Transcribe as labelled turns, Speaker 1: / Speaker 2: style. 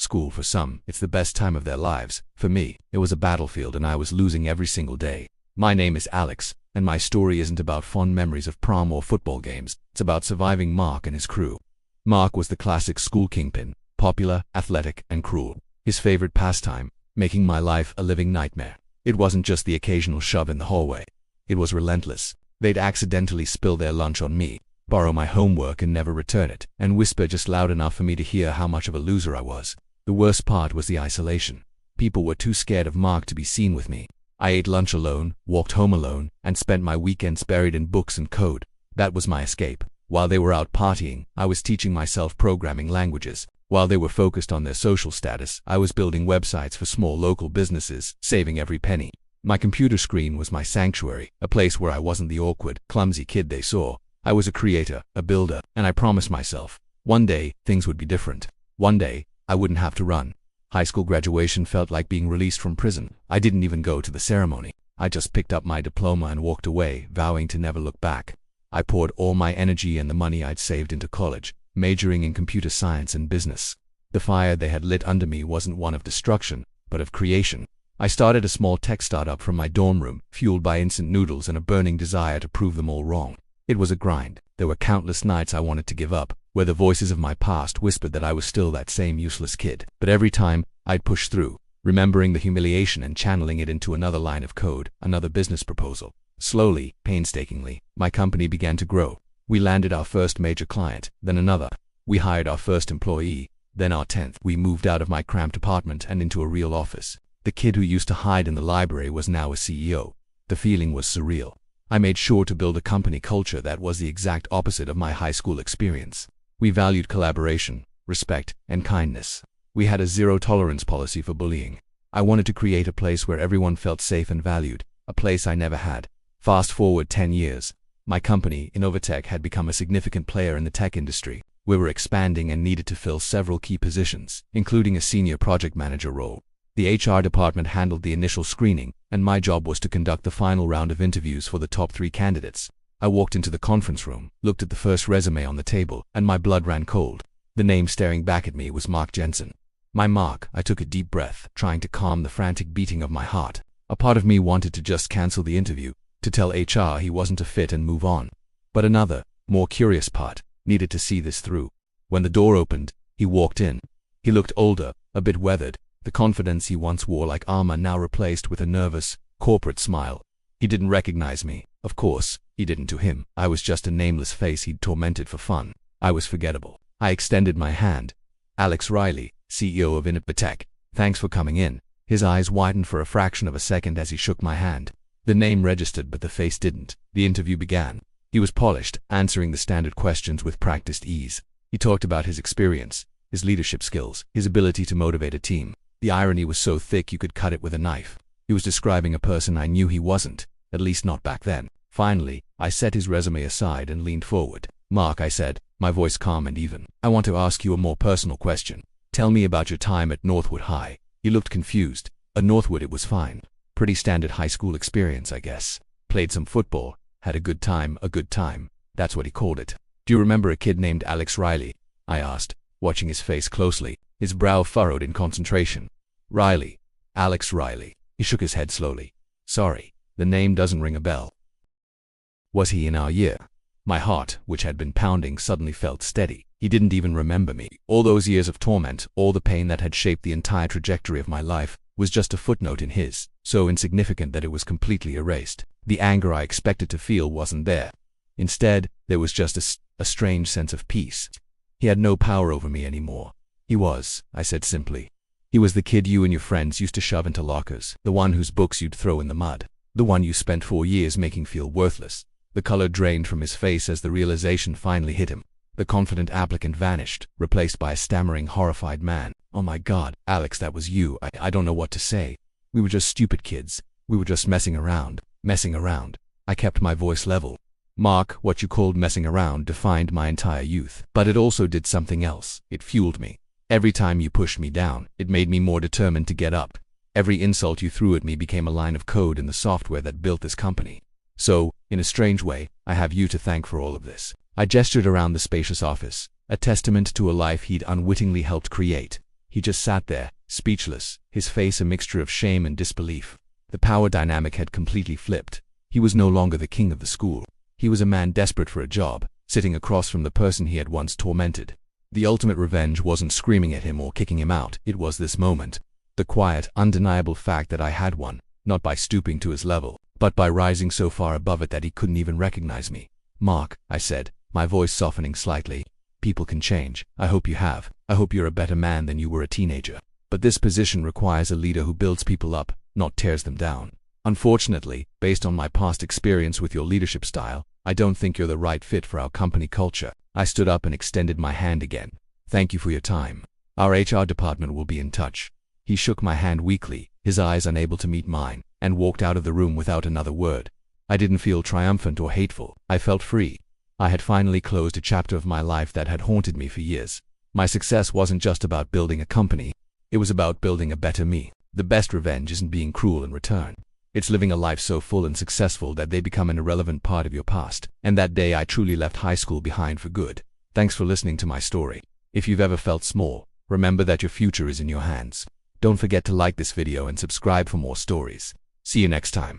Speaker 1: school. For some, it's the best time of their lives. For me, it was a battlefield and I was losing every single day. My name is Alex, and my story isn't about fond memories of prom or football games. It's about surviving Mark and his crew. Mark was the classic school kingpin, popular, athletic, and cruel. His favorite pastime, making my life a living nightmare. It wasn't just the occasional shove in the hallway. It was relentless. They'd accidentally spill their lunch on me, borrow my homework and never return it, and whisper just loud enough for me to hear how much of a loser I was. The worst part was the isolation. People were too scared of Mark to be seen with me. I ate lunch alone, walked home alone, and spent my weekends buried in books and code. That was my escape. While they were out partying, I was teaching myself programming languages. While they were focused on their social status, I was building websites for small local businesses, saving every penny. My computer screen was my sanctuary, a place where I wasn't the awkward, clumsy kid they saw. I was a creator, a builder, and I promised myself, one day, things would be different. One day, I wouldn't have to run. High school graduation felt like being released from prison. I didn't even go to the ceremony. I just picked up my diploma and walked away, vowing to never look back. I poured all my energy and the money I'd saved into college, majoring in computer science and business. The fire they had lit under me wasn't one of destruction, but of creation. I started a small tech startup from my dorm room, fueled by instant noodles and a burning desire to prove them all wrong. It was a grind. There were countless nights I wanted to give up, where the voices of my past whispered that I was still that same useless kid. But every time, I'd push through, remembering the humiliation and channeling it into another line of code, another business proposal. Slowly, painstakingly, my company began to grow. We landed our first major client, then another. We hired our first employee, then our 10th. We moved out of my cramped apartment and into a real office. The kid who used to hide in the library was now a CEO. The feeling was surreal. I made sure to build a company culture that was the exact opposite of my high school experience. We valued collaboration, respect, and kindness. We had a zero-tolerance policy for bullying. I wanted to create a place where everyone felt safe and valued, a place I never had. Fast forward 10 years. My company, Innovatech, had become a significant player in the tech industry. We were expanding and needed to fill several key positions, including a senior project manager role. The HR department handled the initial screening, and my job was to conduct the final round of interviews for the top 3 candidates. I walked into the conference room, looked at the first resume on the table, and my blood ran cold. The name staring back at me was Mark Jensen. My Mark. I took a deep breath, trying to calm the frantic beating of my heart. A part of me wanted to just cancel the interview, to tell HR he wasn't a fit and move on. But another, more curious part, needed to see this through. When the door opened, he walked in. He looked older, a bit weathered, the confidence he once wore like armor now replaced with a nervous, corporate smile. He didn't recognize me. Of course, he didn't to him. I was just a nameless face he'd tormented for fun. I was forgettable. I extended my hand. Alex Riley, CEO of Innovatech. Thanks for coming in. His eyes widened for a fraction of a second as he shook my hand. The name registered, but the face didn't. The interview began. He was polished, answering the standard questions with practiced ease. He talked about his experience, his leadership skills, his ability to motivate a team. The irony was so thick you could cut it with a knife. He was describing a person I knew he wasn't, at least not back then. Finally, I set his resume aside and leaned forward. Mark, I said, my voice calm and even. I want to ask you a more personal question. Tell me about your time at Northwood High. He looked confused. At Northwood it was fine. Pretty standard high school experience, I guess. Played some football, had a good time. That's what he called it. Do you remember a kid named Alex Riley? I asked, watching his face closely, his brow furrowed in concentration. Riley. Alex Riley. He shook his head slowly. Sorry, the name doesn't ring a bell. Was he in our year? My heart, which had been pounding, suddenly felt steady. He didn't even remember me. All those years of torment, all the pain that had shaped the entire trajectory of my life, was just a footnote in his, so insignificant that it was completely erased. The anger I expected to feel wasn't there. Instead, there was just a strange sense of peace. He had no power over me anymore. He was, I said simply. He was the kid you and your friends used to shove into lockers, the one whose books you'd throw in the mud, the one you spent 4 years making feel worthless. The color drained from his face as the realization finally hit him. The confident applicant vanished, replaced by a stammering, horrified man. Oh my God, Alex, that was you. I don't know what to say. We were just stupid kids. We were just messing around. I kept my voice level. Mark, what you called messing around defined my entire youth. But it also did something else. It fueled me. Every time you pushed me down, it made me more determined to get up. Every insult you threw at me became a line of code in the software that built this company. So, in a strange way, I have you to thank for all of this. I gestured around the spacious office, a testament to a life he'd unwittingly helped create. He just sat there, speechless, his face a mixture of shame and disbelief. The power dynamic had completely flipped. He was no longer the king of the school. He was a man desperate for a job, sitting across from the person he had once tormented. The ultimate revenge wasn't screaming at him or kicking him out, it was this moment. The quiet, undeniable fact that I had won, not by stooping to his level, but by rising so far above it that he couldn't even recognize me. "Mark," I said, my voice softening slightly, "people can change. I hope you have. I hope you're a better man than you were a teenager. But this position requires a leader who builds people up, not tears them down. Unfortunately, based on my past experience with your leadership style, I don't think you're the right fit for our company culture." I stood up and extended my hand again. "Thank you for your time. Our HR department will be in touch." He shook my hand weakly, his eyes unable to meet mine, and walked out of the room without another word. I didn't feel triumphant or hateful. I felt free. I had finally closed a chapter of my life that had haunted me for years. My success wasn't just about building a company. It was about building a better me. The best revenge isn't being cruel in return. It's living a life so full and successful that they become an irrelevant part of your past. And that day I truly left high school behind for good. Thanks for listening to my story. If you've ever felt small, remember that your future is in your hands. Don't forget to like this video and subscribe for more stories. See you next time.